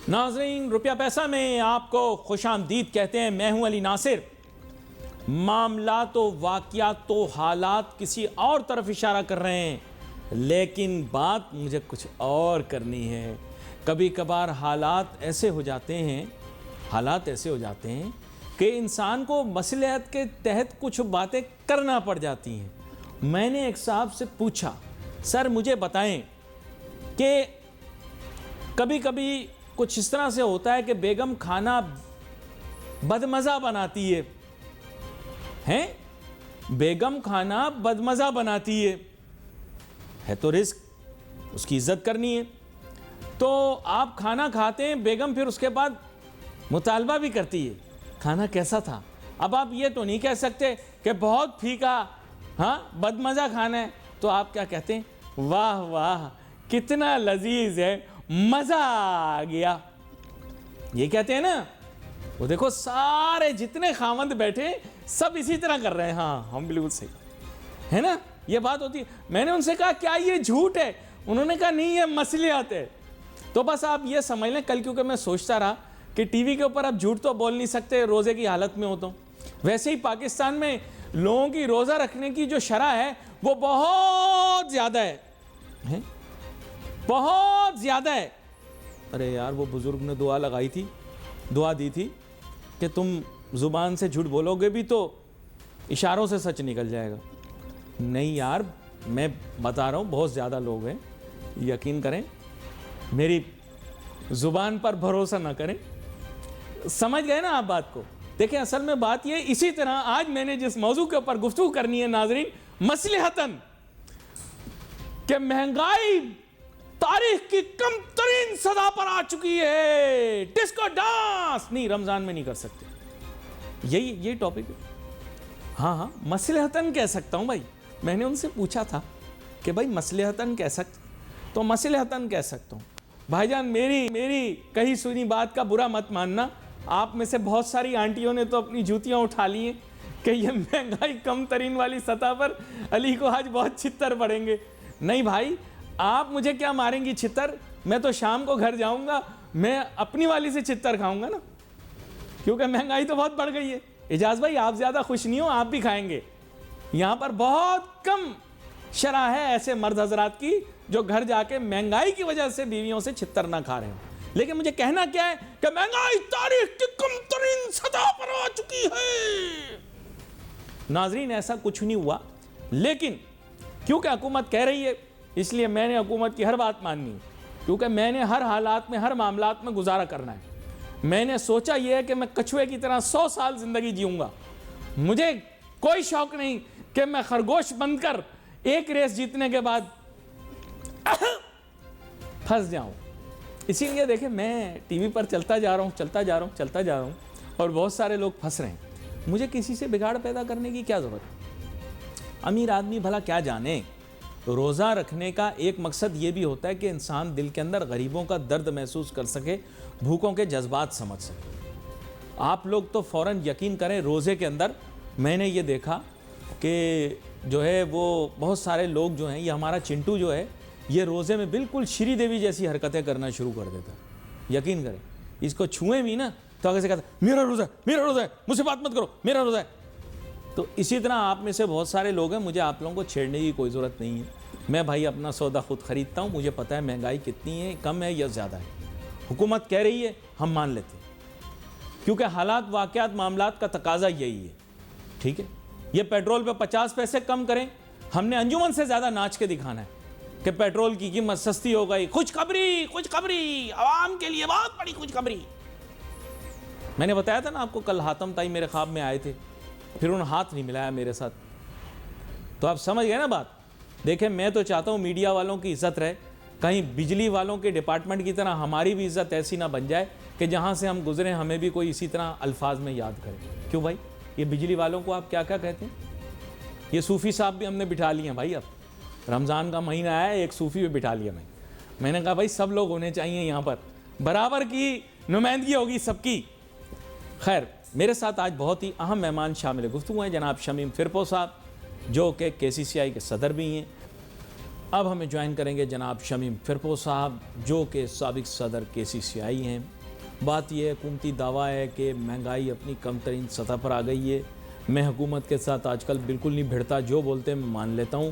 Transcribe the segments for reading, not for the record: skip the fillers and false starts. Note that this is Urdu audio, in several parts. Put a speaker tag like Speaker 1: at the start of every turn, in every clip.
Speaker 1: ناظرین، روپیہ پیسہ میں آپ کو خوش آمدید کہتے ہیں۔ میں ہوں علی ناصر۔ معاملات و واقعات و حالات کسی اور طرف اشارہ کر رہے ہیں، لیکن بات مجھے کچھ اور کرنی ہے۔ کبھی کبھار حالات ایسے ہو جاتے ہیں کہ انسان کو مصلحت کے تحت کچھ باتیں کرنا پڑ جاتی ہیں۔ میں نے ایک صاحب سے پوچھا، سر مجھے بتائیں کہ کبھی کبھی کچھ اس طرح سے ہوتا ہے کہ بیگم کھانا بدمزہ بناتی ہے، بیگم کھانا بدمزہ بناتی ہے تو رزق، اس کی عزت کرنی ہے۔ تو آپ کھانا کھاتے ہیں، بیگم پھر اس کے بعد مطالبہ بھی کرتی ہے کھانا کیسا تھا۔ اب آپ یہ تو نہیں کہہ سکتے کہ بہت پھیکا، بدمزہ کھانا ہے، تو آپ کیا کہتے ہیں؟ واہ واہ کتنا لذیذ ہے، مزہ آ گیا، یہ کہتے ہیں نا۔ وہ دیکھو سارے جتنے خاوند بیٹھے سب اسی طرح کر رہے ہیں، ہاں ہم بالکل صحیح ہے نا، یہ بات ہوتی ہے۔ میں نے ان سے کہا کیا یہ جھوٹ ہے؟ انہوں نے کہا نہیں، یہ مصلحت ہے۔ تو بس آپ یہ سمجھ لیں، کل کیونکہ میں سوچتا رہا کہ ٹی وی کے اوپر اب جھوٹ تو بول نہیں سکتے، روزے کی حالت میں ہوتا ہوں۔ ویسے ہی پاکستان میں لوگوں کی روزہ رکھنے کی جو شرح ہے وہ بہت زیادہ ہے، بہت زیادہ ہے۔ ارے یار، وہ بزرگ نے دعا دی تھی کہ تم زبان سے جھوٹ بولو گے بھی تو اشاروں سے سچ نکل جائے گا۔ نہیں یار، میں بتا رہا ہوں بہت زیادہ لوگ ہیں، یقین کریں، میری زبان پر بھروسہ نہ کریں۔ سمجھ گئے نا آپ بات کو؟ دیکھیں اصل میں بات یہ، اسی طرح آج میں نے جس موضوع کے اوپر گفتگو کرنی ہے ناظرین، مصلحتاً کہ مہنگائی تاریخ کی کم ترین سطح پر آ چکی ہے، ڈسکو ڈانس نہیں رمضان میں نہیں کر سکتے، یہی ٹاپک ہے۔ ہاں مصلحتاً کہہ سکتا ہوں بھائی۔ میں نے ان سے پوچھا تھا کہ بھائی مصلحتاً کہہ سکتے، تو مصلحتاً کہہ سکتا ہوں۔ بھائی جان، میری کہی سنی بات کا برا مت ماننا۔ آپ میں سے بہت ساری آنٹیوں نے تو اپنی جوتیاں اٹھا لی ہیں کہ یہ مہنگائی کم ترین والی سطح پر علی کو آج بہت چھتر پڑیں گے۔ نہیں بھائی، آپ مجھے کیا ماریں گی چھتر؟ میں تو شام کو گھر جاؤں گا، میں اپنی والی سے چھتر کھاؤں گا نا، کیونکہ مہنگائی تو بہت بڑھ گئی ہے۔ اجاز بھائی، آپ زیادہ خوش نہیں ہو، آپ بھی کھائیں گے۔ یہاں پر بہت کم شرح ہے ایسے مرد حضرات کی جو گھر جا کے مہنگائی کی وجہ سے بیویوں سے چھتر نہ کھا رہے ہیں۔ لیکن مجھے کہنا کیا ہے کہ مہنگائی تاریخ کی کم ترین سطح پر آ چکی ہے۔ ناظرین، ایسا کچھ نہیں ہوا، لیکن کیونکہ حکومت کہہ رہی ہے اس لیے میں نے حکومت کی ہر بات ماننی ہے، کیونکہ میں نے ہر حالات میں، ہر معاملات میں گزارا کرنا ہے۔ میں نے سوچا یہ ہے کہ میں کچھوے کی طرح 100 سال زندگی جیوں گا۔ مجھے کوئی شوق نہیں کہ میں خرگوش بن کر ایک ریس جیتنے کے بعد پھنس جاؤں۔ اسی لیے دیکھیں، میں ٹی وی پر چلتا جا رہا ہوں اور بہت سارے لوگ پھنس رہے ہیں۔ مجھے کسی سے بگاڑ پیدا کرنے کی کیا ضرورت ہے؟ امیر آدمی بھلا کیا جانے؟ روزہ رکھنے کا ایک مقصد یہ بھی ہوتا ہے کہ انسان دل کے اندر غریبوں کا درد محسوس کر سکے، بھوکوں کے جذبات سمجھ سکے۔ آپ لوگ تو فوراً یقین کریں، روزے کے اندر میں نے یہ دیکھا کہ جو ہے وہ بہت سارے لوگ جو ہیں، یہ ہمارا چنٹو جو ہے، یہ روزے میں بالکل شری دیوی جیسی حرکتیں کرنا شروع کر دیتا ہے۔ یقین کریں، اس کو چھوئیں بھی نا تو آگے سے کہتا ہے میرا روزہ ہے، مجھ سے بات مت کرو، میرا روزہ ہے۔ تو اسی طرح آپ میں سے بہت سارے لوگ ہیں، مجھے آپ لوگوں کو چھیڑنے کی کوئی ضرورت نہیں ہے۔ میں بھائی اپنا سودا خود خریدتا ہوں، مجھے پتہ ہے مہنگائی کتنی ہے، کم ہے یا زیادہ ہے۔ حکومت کہہ رہی ہے، ہم مان لیتے ہیں، کیونکہ حالات، واقعات، معاملات کا تقاضا یہی ہے۔ ٹھیک ہے، یہ پیٹرول پہ 50 پیسے کم کریں، ہم نے انجمن سے زیادہ ناچ کے دکھانا ہے کہ پیٹرول کی قیمت سستی ہو گئی، خوشخبری عوام کے لیے بہت بڑی خوشخبری۔ میں نے بتایا تھا نا آپ کو، کل حاتم تائی میرے خواب میں آئے تھے، پھر انہوں نے ہاتھ نہیں ملایا میرے ساتھ، تو آپ سمجھ گئے نا بات۔ دیکھیں، میں تو چاہتا ہوں میڈیا والوں کی عزت رہے، کہیں بجلی والوں کے ڈپارٹمنٹ کی طرح ہماری بھی عزت ایسی نہ بن جائے کہ جہاں سے ہم گزریں ہمیں بھی کوئی اسی طرح الفاظ میں یاد کرے۔ کیوں بھائی، یہ بجلی والوں کو آپ کیا کہتے ہیں؟ یہ صوفی صاحب بھی ہم نے بٹھا لیے ہیں بھائی۔ اب رمضان کا مہینہ آیا ہے، ایک صوفی بھی بٹھا لیا میں نے کہا بھائی سب لوگ ہونے چاہیے یہاں پر، برابر کی نمائندگی ہوگی سب کی۔ خیر، میرے ساتھ آج بہت ہی اہم مہمان شامل گفتگو ہیں، جناب شمیم فرپو صاحب جو کہ KCCI کے صدر بھی ہیں۔ اب ہمیں جوائن کریں گے جناب شمیم فرپو صاحب جو کہ سابق صدر KCCI ہیں۔ بات یہ حکومتی دعویٰ ہے کہ مہنگائی اپنی کم ترین سطح پر آ گئی ہے. میں حکومت کے ساتھ آج کل بالکل نہیں بھیڑتا, جو بولتے ہیں میں مان لیتا ہوں.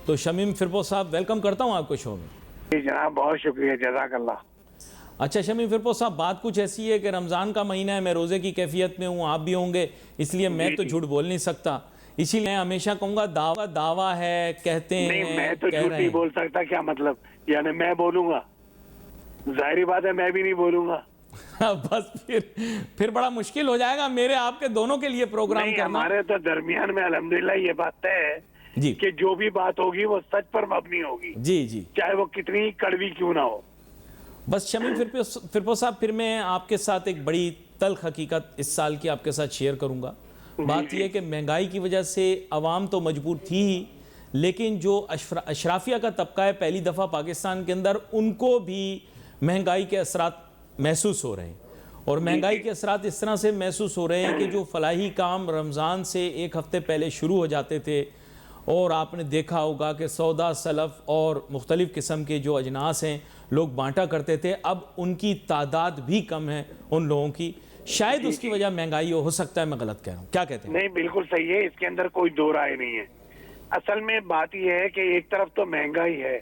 Speaker 1: تو شمیم فرپوش صاحب, ویلکم کرتا ہوں آپ کو شو میں.
Speaker 2: جی جناب, بہت شکریہ, جزاک اللہ.
Speaker 1: اچھا شمیم فرپوش صاحب, بات کچھ ایسی ہے کہ رمضان کا مہینہ ہے, میں روزے کی کیفیت میں ہوں, آپ بھی ہوں گے, اس لیے میں تو جھوٹ بول نہیں سکتا. اسی لیے میں ہمیشہ کہوں گا دعویٰ ہے, کہتے ہیں,
Speaker 2: نہیں, میں تو جھوٹ نہیں بول سکتا. کیا مطلب؟ یعنی میں بولوں گا, ظاہری بات ہے میں بھی نہیں بولوں گا.
Speaker 1: بس پھر بڑا مشکل ہو جائے گا میرے آپ کے دونوں کے لیے پروگرام کرنا.
Speaker 2: ہمارے تو درمیان میں الحمدللہ یہ بات طے ہے کہ جو بھی بات ہوگی وہ سچ پر مبنی ہوگی.
Speaker 1: جی,
Speaker 2: چاہے وہ کتنی کڑوی کیوں نہ ہو.
Speaker 1: بس شمیم فرپوش صاحب, پھر میں آپ کے ساتھ ایک بڑی تلخ حقیقت اس سال کی آپ کے ساتھ شیئر کروں گا. بات یہ ہے کہ مہنگائی کی وجہ سے عوام تو مجبور تھی ہی, لیکن جو اشرافیہ کا طبقہ ہے پہلی دفعہ پاکستان کے اندر, ان کو بھی مہنگائی کے اثرات محسوس ہو رہے ہیں. اور مہنگائی کے اثرات اس طرح سے محسوس ہو رہے ہیں کہ جو فلاحی کام رمضان سے ایک ہفتے پہلے شروع ہو جاتے تھے, اور آپ نے دیکھا ہوگا کہ سودا, سلف اور مختلف قسم کے جو اجناس ہیں لوگ بانٹا کرتے تھے, اب ان کی تعداد بھی کم ہے ان لوگوں کی. شاید اس کی وجہ مہنگائی ہو سکتا ہے, میں غلط کہہ رہا ہوں, کیا کہتے ہیں؟
Speaker 2: نہیں, بالکل صحیح ہے, اس کے اندر کوئی دو رائے نہیں ہے. اصل میں بات یہ ہے کہ ایک طرف تو مہنگائی ہے,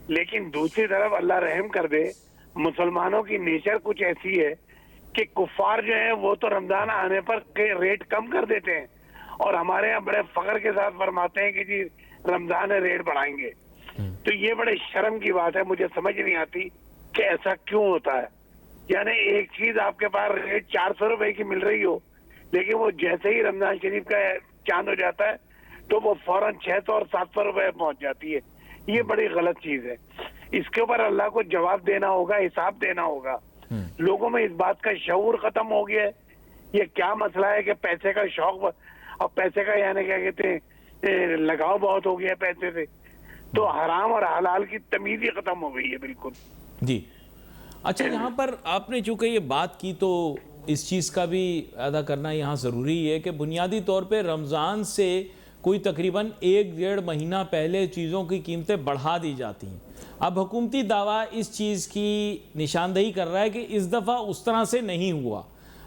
Speaker 2: لیکن دوسری طرف اللہ رحم کر دے, مسلمانوں کی نیچر کچھ ایسی ہے کہ کفار جو ہیں وہ تو رمضان آنے پر ریٹ کم کر دیتے ہیں, اور ہمارے یہاں بڑے فخر کے ساتھ فرماتے ہیں کہ جی رمضان ہے ریٹ بڑھائیں گے. تو یہ بڑے شرم کی بات ہے, مجھے سمجھ نہیں آتی کہ ایسا کیوں ہوتا ہے. یعنی ایک چیز آپ کے پاس ریٹ 400 روپے کی مل رہی ہو, لیکن وہ جیسے ہی رمضان شریف کا چاند ہو جاتا ہے تو وہ فوراً 600 اور 700 روپے پہنچ جاتی ہے. یہ بڑی غلط چیز ہے. اس کے اوپر اللہ کو جواب دینا ہوگا, حساب دینا ہوگا. لوگوں میں اس بات کا شعور ختم ہو گیا ہے. یہ کیا مسئلہ ہے کہ پیسے کا شوق اور پیسے کا یعنی کیا کہتے ہیں لگاؤ بہت ہو گیا ہے پیسے سے, تو حرام اور حلال کی تمیز ہی ختم ہو گئی ہے بالکل.
Speaker 1: جی, اچھا, یہاں پر آپ نے چونکہ یہ بات کی تو اس چیز کا بھی ادا کرنا یہاں ضروری ہے کہ بنیادی طور پہ رمضان سے کوئی تقریباً 1-1.5 مہینہ پہلے چیزوں کی قیمتیں بڑھا دی جاتی ہیں. اب حکومتی دعویٰ اس چیز کی نشاندہی کر رہا ہے کہ اس دفعہ اس طرح سے نہیں ہوا.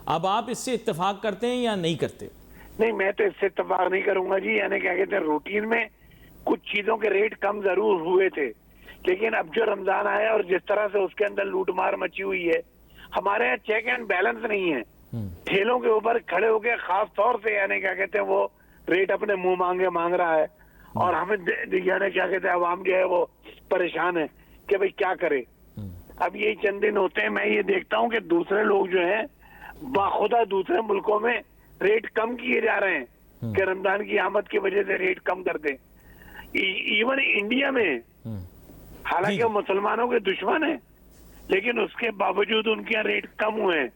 Speaker 1: اب آپ اس سے اتفاق کرتے ہیں یا نہیں کرتے؟
Speaker 2: نہیں, میں تو اس سے اتفاق نہیں کروں گا جی. یعنی کیا کہتے ہیں, روٹین میں کچھ چیزوں کے ریٹ کم ضرور ہوئے تھے, لیکن اب جو رمضان آیا اور جس طرح سے اس کے اندر لوٹ مار مچی ہوئی ہے, ہمارے یہاں چیک اینڈ بیلنس نہیں ہے. ٹھیلوں کے اوپر کھڑے ہو کے خاص طور سے یعنی کیا کہتے ہیں وہ ریٹ اپنے منہ مانگے مانگ رہا ہے, اور ہمیں یعنی کیا کہتے ہیں عوام جو ہے وہ پریشان ہے کہ بھئی کیا کرے. اب یہی چند دن ہوتے ہیں, میں یہ دیکھتا ہوں کہ دوسرے لوگ جو ہیں باخدا دوسرے ملکوں میں ریٹ کم کیے جا رہے ہیں کہ رمضان کی آمد کی وجہ سے ریٹ کم کر دیں. ایون انڈیا میں, حالانکہ مسلمانوں کے دشمن ہیں, لیکن اس کے باوجود ان کے ریٹ کم ہوئے ہیں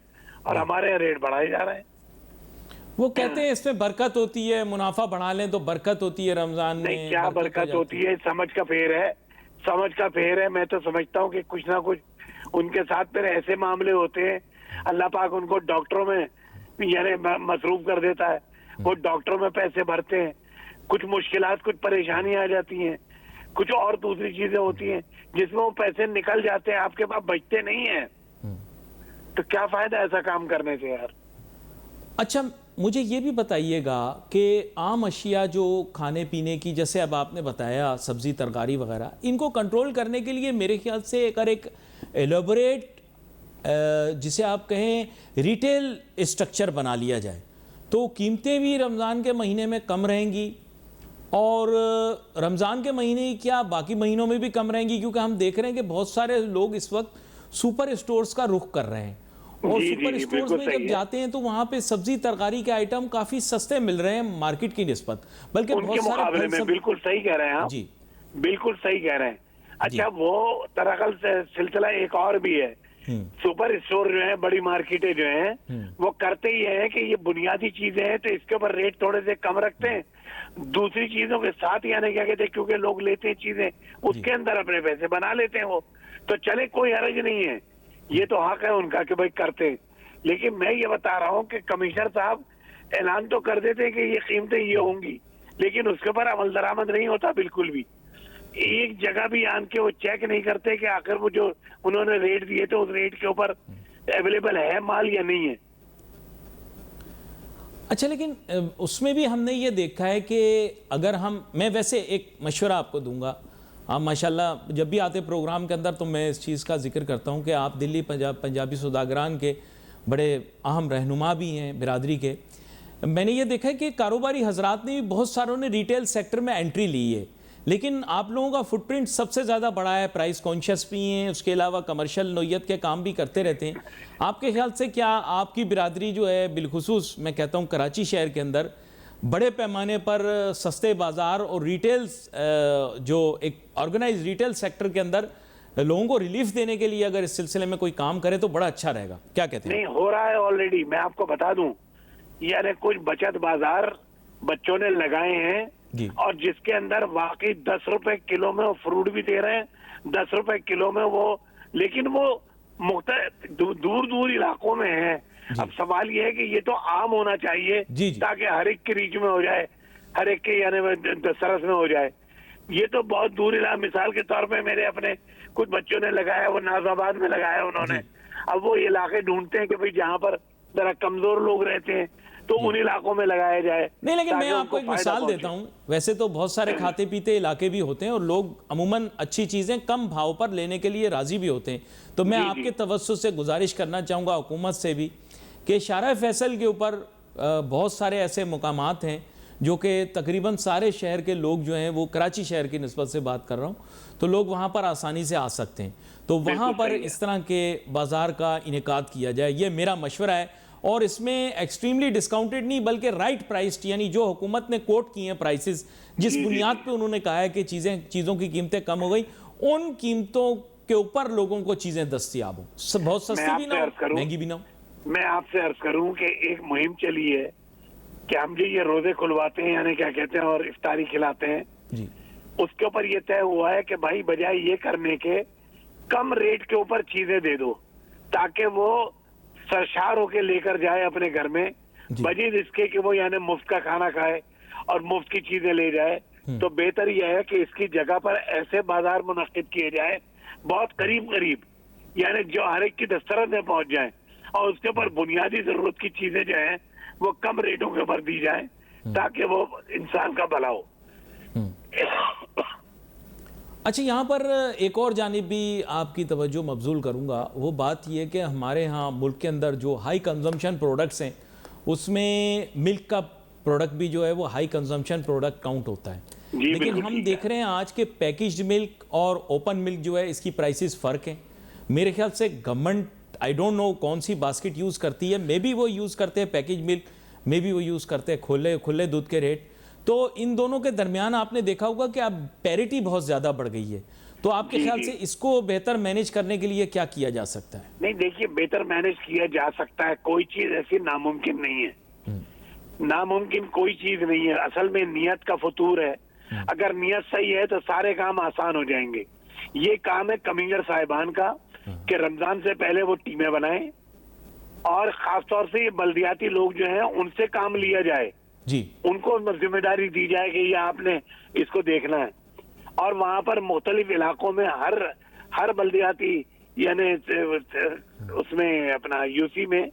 Speaker 2: اور ہمارے یہاں ریٹ بڑھائے جا رہے ہیں.
Speaker 1: وہ کہتے ہیں اس میں برکت ہوتی ہے, منافع بڑھا لیں تو برکت ہوتی ہے رمضان میں.
Speaker 2: نہیں, کیا برکت ہوتی ہے, سمجھ کا پھیر ہے, سمجھ کا پھیر ہے. میں تو سمجھتا ہوں کہ کچھ نہ کچھ ان کے ساتھ پھر ایسے معاملے ہوتے ہیں, اللہ پاک ان کو ڈاکٹروں میں یعنی مصروف کر دیتا ہے, وہ ڈاکٹروں میں پیسے بھرتے ہیں, کچھ مشکلات, کچھ پریشانیاں آ جاتی ہیں, کچھ اور دوسری چیزیں ہوتی ہیں جس میں وہ پیسے نکل جاتے ہیں, آپ کے پاس بچتے نہیں ہیں. تو کیا فائدہ ایسا کام کرنے سے یار.
Speaker 1: اچھا, مجھے یہ بھی بتائیے گا کہ عام اشیاء جو کھانے پینے کی, جیسے اب آپ نے بتایا سبزی ترکاری وغیرہ, ان کو کنٹرول کرنے کے لیے میرے خیال سے اگر ایک ایلیبوریٹ جسے آپ کہیں ریٹیل اسٹرکچر بنا لیا جائے تو قیمتیں بھی رمضان کے مہینے میں کم رہیں گی, اور رمضان کے مہینے کیا باقی مہینوں میں بھی کم رہیں گی, کیونکہ ہم دیکھ رہے ہیں کہ بہت سارے لوگ اس وقت سپر اسٹورز کا رخ کر رہے ہیں, اور سپر اسٹورز میں جب جاتے ہیں تو وہاں پہ سبزی ترکاری کے آئٹم کافی سستے مل رہے ہیں مارکیٹ کی نسبت, بلکہ
Speaker 2: ان کے مقابلے میں. بالکل صحیح کہہ رہے ہیں آپ,
Speaker 1: جی
Speaker 2: بالکل صحیح کہہ رہے ہیں. اچھا, وہ دراصل سلسلہ ایک اور بھی ہے. سپر اسٹور جو ہیں, بڑی مارکیٹیں جو ہیں, وہ کرتے ہی ہیں کہ یہ بنیادی چیزیں ہیں تو اس کے اوپر ریٹ تھوڑے سے کم رکھتے ہیں, دوسری چیزوں کے ساتھ یعنی کیا کہتے ہیں کیونکہ لوگ لیتے ہیں چیزیں, اس کے اندر اپنے پیسے بنا لیتے ہیں وہ, تو چلے کوئی حرج نہیں ہے, یہ تو حق ہے ان کا کہ بھائی کرتے ہیں. لیکن میں یہ بتا رہا ہوں کہ کمشنر صاحب اعلان تو کر دیتے ہیں کہ یہ قیمتیں یہ ہوں گی, لیکن اس کے اوپر عمل درآمد نہیں ہوتا بالکل بھی. ایک جگہ بھی آن کے وہ چیک نہیں کرتے کہ آخر وہ جو انہوں نے ریٹ دیے تھے اس ریٹ کے اوپر اویلیبل ہے مال یا نہیں ہے.
Speaker 1: اچھا لیکن اس میں بھی ہم نے یہ دیکھا ہے کہ اگر میں ویسے ایک مشورہ آپ کو دوں گا، آپ ماشاءاللہ جب بھی آتے پروگرام کے اندر تو میں اس چیز کا ذکر کرتا ہوں کہ آپ دلی پنجابی سوداگران کے بڑے اہم رہنما بھی ہیں برادری کے. میں نے یہ دیکھا ہے کہ کاروباری حضرات نے بھی بہت ساروں نے ریٹیل سیکٹر میں انٹری لی ہے، لیکن آپ لوگوں کا فٹ پرنٹ سب سے زیادہ بڑا ہے، پرائس کانشیس بھی ہیں، اس کے علاوہ کمرشل نوعیت کے کام بھی کرتے رہتے ہیں. آپ کے خیال سے کیا آپ کی برادری جو ہے بالخصوص میں کہتا ہوں کراچی شہر کے اندر بڑے پیمانے پر سستے بازار اور ریٹیل جو ایک آرگنائز ریٹیل سیکٹر کے اندر لوگوں کو ریلیف دینے کے لیے اگر اس سلسلے میں کوئی کام کرے تو بڑا اچھا رہے گا؟ کیا کہتے ہیں؟
Speaker 2: نہیں ہو رہا ہے آلریڈی. میں آپ کو بتا دوں، یعنی کچھ بچت بازار بچوں نے لگائے ہیں اور جس کے اندر واقعی 10 روپے کلو میں وہ فروٹ بھی دے رہے ہیں، 10 روپے کلو میں وہ، لیکن وہ مختلف دور دور علاقوں میں ہیں. اب سوال یہ ہے کہ یہ تو عام ہونا چاہیے تاکہ ہر ایک کے ریچ میں ہو جائے، ہر ایک کے یعنی دسترس میں ہو جائے. یہ تو بہت دور علاقہ، مثال کے طور پہ میرے اپنے کچھ بچوں نے لگایا، وہ ناز آباد میں لگایا انہوں نے. اب وہ علاقے ڈھونڈتے ہیں کہ بھئی جہاں پر ذرا کمزور لوگ رہتے ہیں تو ان علاقوں میں لگایا جائے.
Speaker 1: نہیں لیکن میں آپ کو ایک مثال دیتا ہوں، ویسے تو بہت سارے کھاتے پیتے علاقے بھی ہوتے ہیں اور لوگ عموماً اچھی چیزیں کم بھاؤ پر لینے کے لیے راضی بھی ہوتے ہیں. تو میں آپ کے توسط سے گزارش کرنا چاہوں گا حکومت سے بھی کہ شارع فیصل کے اوپر بہت سارے ایسے مقامات ہیں جو کہ تقریباً سارے شہر کے لوگ جو ہیں، وہ کراچی شہر کی نسبت سے بات کر رہا ہوں، تو لوگ وہاں پر آسانی سے آ سکتے ہیں. تو وہاں پر اس طرح کے بازار کا انعقاد کیا جائے، یہ میرا مشورہ ہے. اور اس میں ایکسٹریملی ڈسکاؤنٹڈ نہیں بلکہ رائٹ پرائسڈ، یعنی جو حکومت نے کوٹ کی ہیں پرائسز، جس بنیاد پہ انہوں نے کہا ہے کہ چیزوں کی قیمتیں کم ہو گئی، ان قیمتوں کے اوپر لوگوں کو چیزیں دستیاب ہوں، بہت سستی بھی نہ ہو، مہنگی بھی نہ ہو.
Speaker 2: میں آپ سے عرض کروں کہ ایک مہم چلی ہے کہ ہم جو یہ روزے کھلواتے ہیں، یعنی کیا کہتے ہیں، اور افطاری کھلاتے ہیں، اس کے اوپر یہ طے ہوا ہے کہ بھائی بجائے یہ کرنے کے کم ریٹ کے اوپر چیزیں دے دو تاکہ وہ سرشار ہو کے لے کر جائے اپنے گھر میں، بجائے اس کے کہ وہ یعنی مفت کا کھانا کھائے اور مفت کی چیزیں لے جائے. تو بہتر یہ ہے کہ اس کی جگہ پر ایسے بازار منعقد کیے جائے بہت قریب یعنی جو ہر ایک کی دسترس میں پہنچ جائیں، اور اس کے اوپر بنیادی ضرورت کی چیزیں جو ہیں وہ کم ریٹوں کے اوپر دی جائیں تاکہ وہ انسان کا بھلا ہو.
Speaker 1: اچھا یہاں پر ایک اور جانب بھی آپ کی توجہ مبذول کروں گا، وہ بات یہ کہ ہمارے ہاں ملک کے اندر جو ہائی کنزمپشن پروڈکٹس ہیں اس میں ملک کا پروڈکٹ بھی جو ہے وہ ہائی کنزمپشن پروڈکٹ کاؤنٹ ہوتا ہے. لیکن ہم دیکھ رہے ہیں آج کے پیکیجڈ ملک اور اوپن ملک جو ہے اس کی پرائسز فرق ہیں. میرے خیال سے گورنمنٹ آئی ڈونٹ نو کون سی باسکٹ یوز کرتی ہے، مے بی وہ یوز کرتے ہیں پیکیج ملک، مے بی وہ یوز کرتے ہیں کھلے دودھ کے ریٹ. تو ان دونوں کے درمیان آپ نے دیکھا ہوگا کہ اب پیریٹی بہت زیادہ بڑھ گئی ہے. تو آپ کے خیال سے اس کو بہتر مینیج کرنے کے لیے کیا کیا جا سکتا ہے؟
Speaker 2: نہیں دیکھیے، بہتر مینیج کیا جا سکتا ہے، کوئی چیز ایسی ناممکن نہیں ہے. ناممکن کوئی چیز نہیں ہے، اصل میں نیت کا فطور ہے. اگر نیت صحیح ہے تو سارے کام آسان ہو جائیں گے. یہ کام ہے کمینگر صاحبان کا کہ رمضان سے پہلے وہ ٹیمیں بنائیں اور خاص طور سے یہ بلدیاتی لوگ جو ہیں ان سے کام لیا جائے، ان کو ذمہ داری دی جائے کہ یہ آپ نے اس کو دیکھنا ہے. اور وہاں پر مختلف علاقوں میں ہر بلدیاتی یعنی اس میں اپنا یو سی میں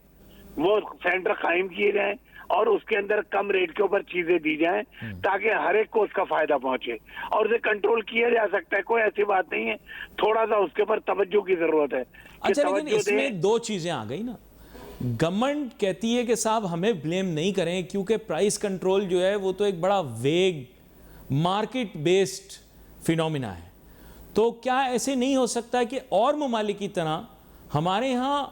Speaker 2: وہ سینٹر قائم کیے جائیں اور اس کے اندر کم ریٹ کے اوپر چیزیں دی جائیں تاکہ ہر ایک کو اس کا فائدہ پہنچے. اور اسے کنٹرول کیا جا سکتا ہے، کوئی ایسی بات نہیں ہے، تھوڑا سا اس کے اوپر توجہ کی ضرورت ہے.
Speaker 1: اچھا لیکن اس میں دو چیزیں آ گئی نا. گورنمنٹ کہتی ہے کہ صاحب ہمیں بلیم نہیں کریں کیونکہ پرائس کنٹرول جو ہے وہ تو ایک بڑا ویگ مارکیٹ بیسڈ فینومینا ہے. تو کیا ایسے نہیں ہو سکتا کہ اور ممالک کی طرح ہمارے ہاں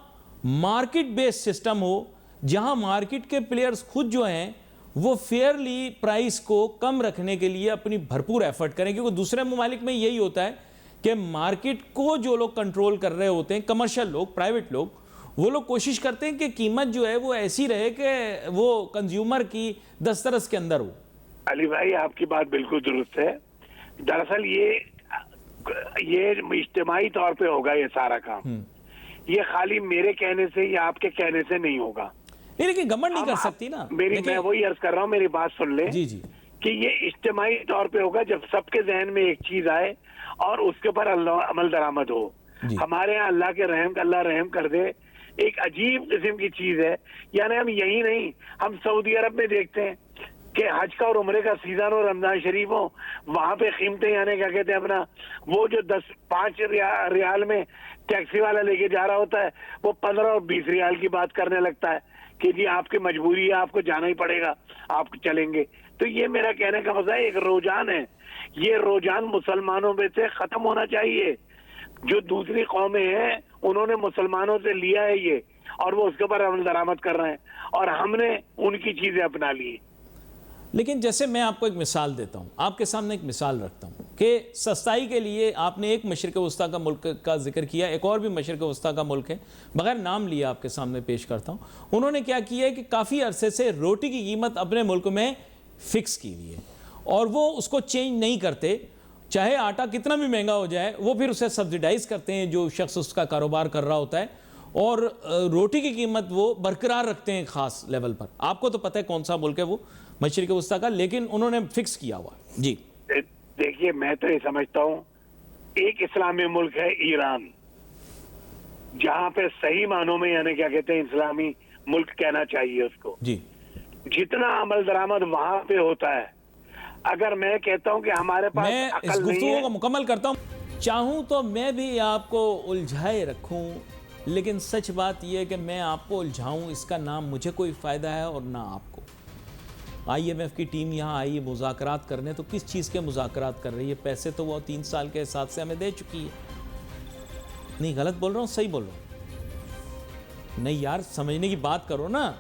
Speaker 1: مارکیٹ بیسڈ سسٹم ہو جہاں مارکیٹ کے پلیئرز خود جو ہیں وہ فیئرلی پرائس کو کم رکھنے کے لیے اپنی بھرپور ایفرٹ کریں؟ کیونکہ دوسرے ممالک میں یہی ہوتا ہے کہ مارکیٹ کو جو لوگ کنٹرول کر رہے ہوتے ہیں، کمرشل لوگ، پرائیویٹ لوگ، وہ لوگ کوشش کرتے ہیں کہ قیمت جو ہے وہ ایسی رہے کہ وہ کنزیومر کی دسترس کے اندر ہو.
Speaker 2: علی بھائی آپ کی بات بالکل درست ہے. دراصل یہ اجتماعی طور پہ ہوگا یہ سارا کام. یہ خالی میرے کہنے سے یا آپ کے کہنے سے نہیں ہوگا.
Speaker 1: نہیں لیکن گورنمنٹ نہیں کر سکتی نا.
Speaker 2: میں وہی عرض کر رہا ہوں، میری بات سن لیں کہ یہ اجتماعی طور پہ ہوگا جب سب کے ذہن میں ایک چیز آئے اور اس کے اوپر عمل درآمد ہو. ہمارے یہاں اللہ کے رحم اللہ رحم کر دے ایک عجیب قسم کی چیز ہے. یعنی ہم یہی نہیں، ہم سعودی عرب میں دیکھتے ہیں کہ حج کا اور عمرے کا سیزن اور رمضان شریف ہو، وہاں پہ قیمتیں یعنی کیا کہتے ہیں اپنا وہ جو 5 ریال میں ٹیکسی والا لے کے جا رہا ہوتا ہے وہ 15 اور 20 ریال کی بات کرنے لگتا ہے کہ جی آپ کی مجبوری ہے، آپ کو جانا ہی پڑے گا، آپ چلیں گے. تو یہ میرا کہنے کا مطلب ہے ایک رجحان ہے، یہ رجحان مسلمانوں میں سے ختم ہونا چاہیے. جو دوسری قومیں ہیں انہوں نے مسلمانوں سے لیا ہے یہ، اور وہ اس کے اوپر عمل درآمد کر رہے ہیں، اور ہم نے ان کی چیزیں اپنا لی.
Speaker 1: لیکن جیسے میں آپ کو ایک مثال دیتا ہوں، آپ کے سامنے ایک مثال رکھتا ہوں کہ سستائی کے لیے آپ نے ایک مشرق وسطیٰ کا ملک کا ذکر کیا، ایک اور بھی مشرق وسطیٰ کا ملک ہے، بغیر نام لیا آپ کے سامنے پیش کرتا ہوں. انہوں نے کیا کیا ہے کہ کافی عرصے سے روٹی کی قیمت اپنے ملک میں فکس کی ہوئی ہے اور وہ اس کو چینج نہیں کرتے، چاہے آٹا کتنا بھی مہنگا ہو جائے وہ پھر اسے سبسیڈائز کرتے ہیں جو شخص اس کا کاروبار کر رہا ہوتا ہے، اور روٹی کی قیمت وہ برقرار رکھتے ہیں خاص لیول پر. آپ کو تو پتہ ہے کون سا ملک ہے وہ مشرق وسطیٰ کا، لیکن انہوں نے فکس کیا ہوا. جی
Speaker 2: دیکھیے میں تو یہ سمجھتا ہوں ایک اسلامی ملک ہے ایران، جہاں پہ صحیح معنوں میں یعنی کیا کہتے ہیں اسلامی ملک کہنا چاہیے اس کو.
Speaker 1: جی
Speaker 2: جتنا عمل درآمد وہاں پہ ہوتا ہے، اگر میں کہتا ہوں کہ ہمارے پاس
Speaker 1: میں اس
Speaker 2: عقل نہیں
Speaker 1: گفتگو
Speaker 2: ہے.
Speaker 1: کو مکمل کرتا ہوں. چاہوں تو میں بھی آپ کو الجھائے رکھوں، لیکن سچ بات یہ ہے کہ میں آپ کو الجھاؤں اس کا نام مجھے کوئی فائدہ ہے اور نہ آپ کو. آئی ایم ایف کی ٹیم یہاں آئی مذاکرات کرنے، تو کس چیز کے مذاکرات کر رہی ہے؟ پیسے تو وہ 3 سال کے حساب سے ہمیں دے چکی ہے. نہیں غلط بول رہا ہوں، صحیح بول رہا ہوں؟ نہیں یار سمجھنے کی بات کرو نا.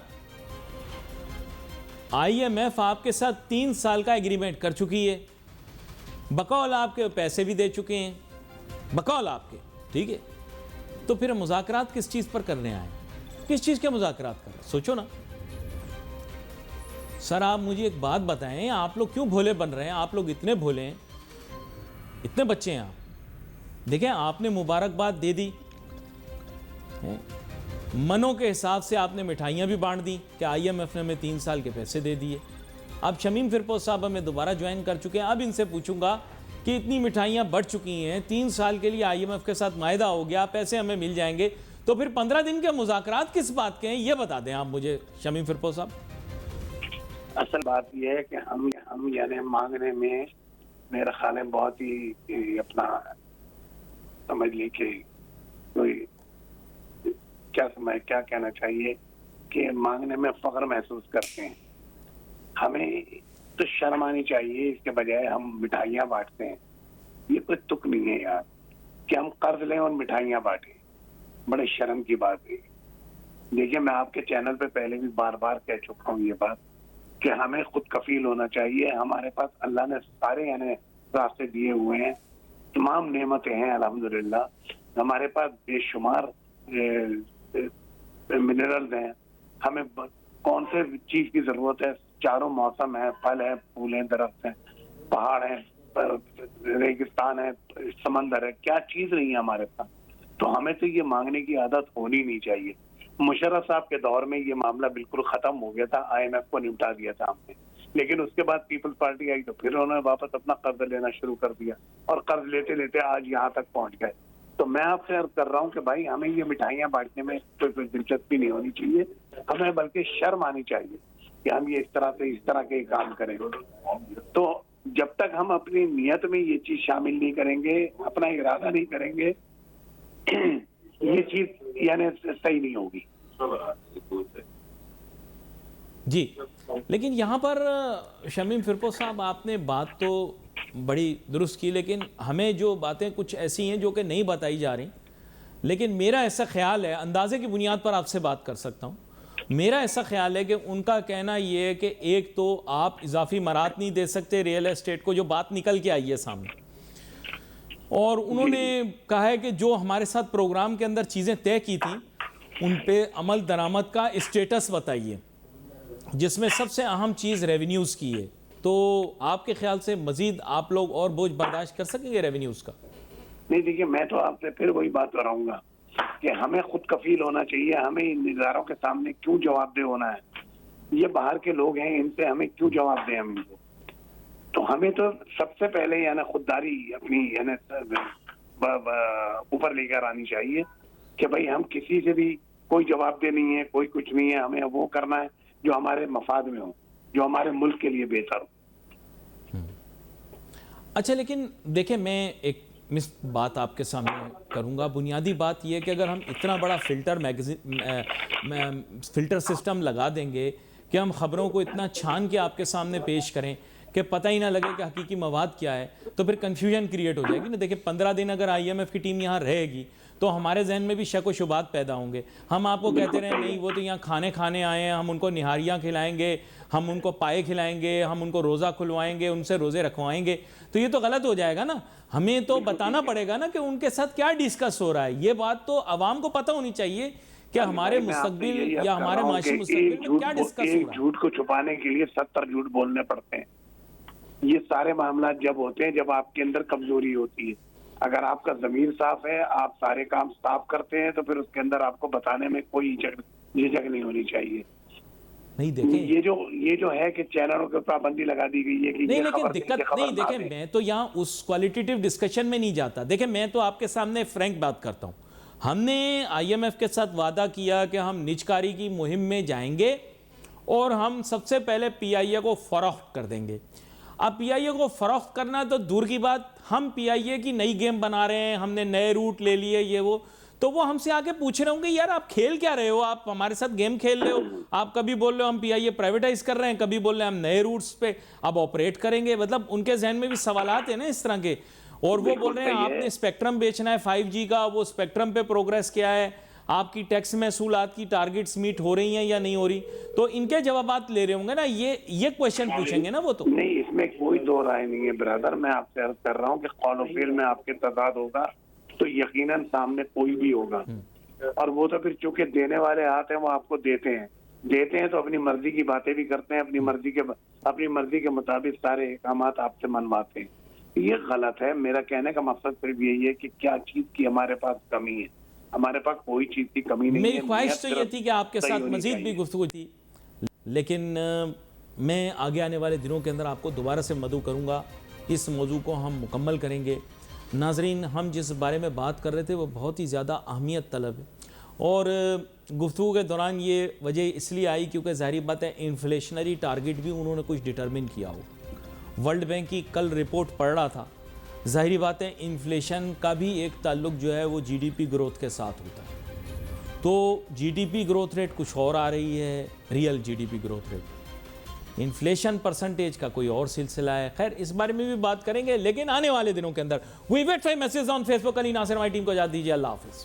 Speaker 1: آئی ایم ایف آپ کے ساتھ 3 سال کا ایگریمنٹ کر چکی ہے، بقول آپ کے پیسے بھی دے چکے ہیں، بقول آپ کے، ٹھیک ہے. تو پھر مذاکرات کس چیز پر کرنے آئے؟ کس چیز کے مذاکرات کر رہے ہیں؟ سوچو نا. سر آپ مجھے ایک بات بتائیں، آپ لوگ کیوں بھولے بن رہے ہیں؟ آپ لوگ اتنے بھولے ہیں، اتنے بچے ہیں آپ. دیکھیں آپ نے مبارکباد دے دی، منوں کے حساب سے آپ نے مٹھائیاں بھی بانٹ دی کہ آئی ایم ایف نے ہمیں 3 سال کے پیسے دے دیے. اب شمیم فرپوش صاحب ہمیں دوبارہ جوائن کر چکے ہیں. اب ان سے پوچھوں گا کہ اتنی مٹھائیاں بڑھ چکی ہیں، 3 سال کے لیے آئی ایم ایف کے ساتھ معاہدہ ہو گیا، پیسے ہمیں مل جائیں گے، تو پھر 15 دن کے مذاکرات کس بات کے ہیں؟ یہ بتا دیں آپ مجھے شمیم فرپوش صاحب.
Speaker 2: اصل بات یہ ہے کہ ہم یعنی مانگنے میں میرا خیال ہے بہت ہی اپنا سمجھ لی کہ کوئی کیا کہنا چاہیے کہ مانگنے میں فخر محسوس کرتے ہیں. ہمیں تو شرم آنی چاہیے، اس کے بجائے ہم مٹھائیاں بانٹتے ہیں. یہ کوئی تک نہیں ہے یار کہ ہم قرض لیں اور مٹھائیاں بانٹیں، بڑے شرم کی بات ہے. دیکھیے میں آپ کے چینل پہ پہلے بھی بار بار کہہ چکا ہوں یہ بات کہ ہمیں خود کفیل ہونا چاہیے. ہمارے پاس اللہ نے سارے یعنی راستے دیے ہوئے ہیں، تمام نعمتیں ہیں الحمدللہ. ہمارے پاس بے شمار منرلز ہیں. ہمیں کون سے چیز کی ضرورت ہے؟ چاروں موسم ہے، پھل ہے، پھول ہیں، درخت ہیں، پہاڑ ہیں، ریگستان ہے، سمندر ہے. کیا چیز نہیں ہے ہمارے پاس؟ تو ہمیں تو یہ مانگنے کی عادت ہونی نہیں چاہیے. مشرف صاحب کے دور میں یہ معاملہ بالکل ختم ہو گیا تھا، آئی ایم ایف کو نمٹا دیا تھا ہم نے. لیکن اس کے بعد پیپلز پارٹی آئی تو پھر انہوں نے واپس اپنا قرض لینا شروع کر دیا، اور قرض لیتے لیتے آج یہاں تک پہنچ گئے. تو میں آپ سے عرض کر رہا ہوں کہ بھائی ہمیں یہ مٹھائیاں بانٹنے میں کوئی دلچسپی نہیں ہونی چاہیے، ہمیں بلکہ شرم آنی چاہیے کہ ہم یہ اس طرح کے کام کریں. تو جب تک ہم اپنی نیت میں یہ چیز شامل نہیں کریں گے، اپنا ارادہ نہیں کریں گے، یہ چیز یعنی صحیح نہیں ہوگی.
Speaker 1: جی لیکن یہاں پر شمیم فرپوش صاحب آپ نے بات تو بڑی درست کی، لیکن ہمیں جو باتیں کچھ ایسی ہیں جو کہ نہیں بتائی جا رہی. لیکن میرا ایسا خیال ہے، اندازے کی بنیاد پر آپ سے بات کر سکتا ہوں، میرا ایسا خیال ہے کہ ان کا کہنا یہ ہے کہ ایک تو آپ اضافی مراحت نہیں دے سکتے ریئل اسٹیٹ کو، جو بات نکل کے آئی ہے سامنے. اور انہوں نے کہا ہے کہ جو ہمارے ساتھ پروگرام کے اندر چیزیں طے کی تھیں ان پہ عمل درآمد کا اسٹیٹس بتائیے، جس میں سب سے اہم چیز ریونیوز کی ہے. تو آپ کے خیال سے مزید آپ لوگ اور بوجھ برداشت کر سکیں گے ریونیوز کا؟
Speaker 2: نہیں دیکھیے میں تو آپ سے پھر وہی بات کراؤں گا کہ ہمیں خود کفیل ہونا چاہیے. ہمیں ان اداروں کے سامنے کیوں جواب دہ ہونا ہے؟ یہ باہر کے لوگ ہیں، ان سے ہمیں کیوں جواب دیں؟ ہم ان کو تو ہمیں تو سب سے پہلے یعنی خودداری اپنی یعنی اوپر لے کر آنی چاہیے کہ بھائی ہم کسی سے بھی کوئی جواب دہ نہیں ہے, کوئی کچھ نہیں ہے. ہمیں وہ کرنا ہے جو ہمارے مفاد میں ہو, جو ہمارے ملک کے لیے بہتر ہو.
Speaker 1: اچھا لیکن دیکھیں میں ایک بات آپ کے سامنے کروں گا. بنیادی بات یہ کہ اگر ہم اتنا بڑا فلٹر سسٹم لگا دیں گے کہ ہم خبروں کو اتنا چھان کے آپ کے سامنے پیش کریں کہ پتہ ہی نہ لگے کہ حقیقی مواد کیا ہے, تو پھر کنفیوژن کریٹ ہو جائے گی نا. دیکھیں 15 دن اگر آئی ایم ایف کی ٹیم یہاں رہے گی تو ہمارے ذہن میں بھی شک و شبہات پیدا ہوں گے. ہم آپ کو کہتے رہے نہیں وہ تو یہاں کھانے آئے ہیں, ہم ان کو نہاریاں کھلائیں گے, ہم ان کو پائے کھلائیں گے, ہم ان کو روزہ کھلوائیں گے, ان سے روزے رکھوائیں گے, تو یہ تو غلط ہو جائے گا نا. ہمیں تو بتانا پڑے گا نا کہ ان کے ساتھ کیا ڈسکس ہو رہا ہے. یہ بات تو عوام کو پتہ ہونی چاہیے کہ ہمارے مستقبل یا ہمارے معاشی مستقبل میں کیا ڈسکس ہو رہا ہے.
Speaker 2: ایک جھوٹ کو چھپانے کے لیے 70 جھوٹ بولنے پڑتے ہیں. یہ سارے معاملات جب ہوتے ہیں جب آپ کے اندر کمزوری ہوتی ہے. اگر آپ کا ضمیر صاف ہے, آپ سارے کام صاف کرتے ہیں, تو پھر اس کے اندر آپ کو بتانے میں کوئی جھجک نہیں ہونی چاہیے.
Speaker 1: نہیں دیکھیں
Speaker 2: یہ جو ہے کہ چینلوں کے پابندی لگا دی گئی ہے کہ
Speaker 1: نہیں,
Speaker 2: یہ
Speaker 1: لیکن
Speaker 2: خبر
Speaker 1: دقت نہیں. دیکھیں میں تو یہاں اس کوالٹیٹیو ڈسکشن میں نہیں جاتا. دیکھیں میں تو آپ کے سامنے فرینک بات کرتا ہوں. ہم نے آئی ایم ایف کے ساتھ وعدہ کیا کہ ہم نجکاری کی مہم میں جائیں گے اور ہم سب سے پہلے پی آئی اے کو فروخت کر دیں گے. اب پی آئی اے کو فروخت کرنا تو دور کی بات, ہم پی آئی اے کی نئی گیم بنا رہے ہیں, ہم نے نئے روٹ لے لیے یہ وہ, تو وہ ہم سے آگے پوچھ رہے ہوں گے یار آپ کھیل کیا رہے ہو, آپ ہمارے ساتھ گیم کھیل رہے ہو. آپ کبھی بول رہے ہو ہم پی آئی اے پرائیویٹائز کر رہے ہیں, کبھی بول رہے ہیں ہم نئے روٹس پہ اب آپریٹ کریں گے. مطلب ان کے ذہن میں بھی سوالات ہیں نا اس طرح کے. اور وہ بول رہے ہیں آپ نے اسپیکٹرم بیچنا ہے 5G کا, وہ اسپیکٹرم پہ پروگریس کیا ہے, آپ کی ٹیکس محصولات کی ٹارگٹس میٹ ہو رہی ہیں یا نہیں ہو رہی. تو ان کے جوابات لے رہے ہوں گے نا, یہ کویشچن پوچھیں گے نا وہ. تو
Speaker 2: نہیں, اس میں کوئی دو رائے نہیں ہے برادر. میں آپ سے عرض کر رہا ہوں کہ قول و فعل میں آپ کے تضاد ہوگا تو یقیناً سامنے کوئی بھی ہوگا, اور وہ تو پھر چونکہ دینے والے ہاتھ ہیں وہ آپ کو دیتے ہیں تو اپنی مرضی کی باتیں بھی کرتے ہیں, اپنی مرضی کے مطابق سارے احکامات آپ سے منواتے ہیں. یہ غلط ہے. میرا کہنے کا مقصد صرف یہی ہے کہ کیا چیز کی ہمارے پاس کمی ہے. ہمارے پاس کوئی چیز کی کمی نہیں ہے.
Speaker 1: میری خواہش تو یہ تھی کہ آپ کے ساتھ مزید بھی گفتگو تھی, لیکن میں آگے آنے والے دنوں کے اندر آپ کو دوبارہ سے مدعو کروں گا. اس موضوع کو ہم مکمل کریں گے. ناظرین, ہم جس بارے میں بات کر رہے تھے وہ بہت ہی زیادہ اہمیت طلب ہے, اور گفتگو کے دوران یہ وجہ اس لیے آئی کیونکہ ظاہری بات ہے انفلیشنری ٹارگٹ بھی انہوں نے کچھ ڈٹرمن کیا ہو. ورلڈ بینک کی کل رپورٹ پڑھ رہا تھا, ظاہری بات ہے انفلیشن کا بھی ایک تعلق جو ہے وہ جی ڈی پی گروتھ کے ساتھ ہوتا ہے. تو G D P growth rate کچھ اور آ رہی ہے, real G D P growth rate, inflation percentage کا کوئی اور سلسلہ ہے. خیر اس بارے میں بھی بات کریں گے, لیکن آنے والے دنوں کے اندر we wait for message on Facebook. Ali Nasir ہماری ٹیم کو اجازت دیجیے. اللہ حافظ.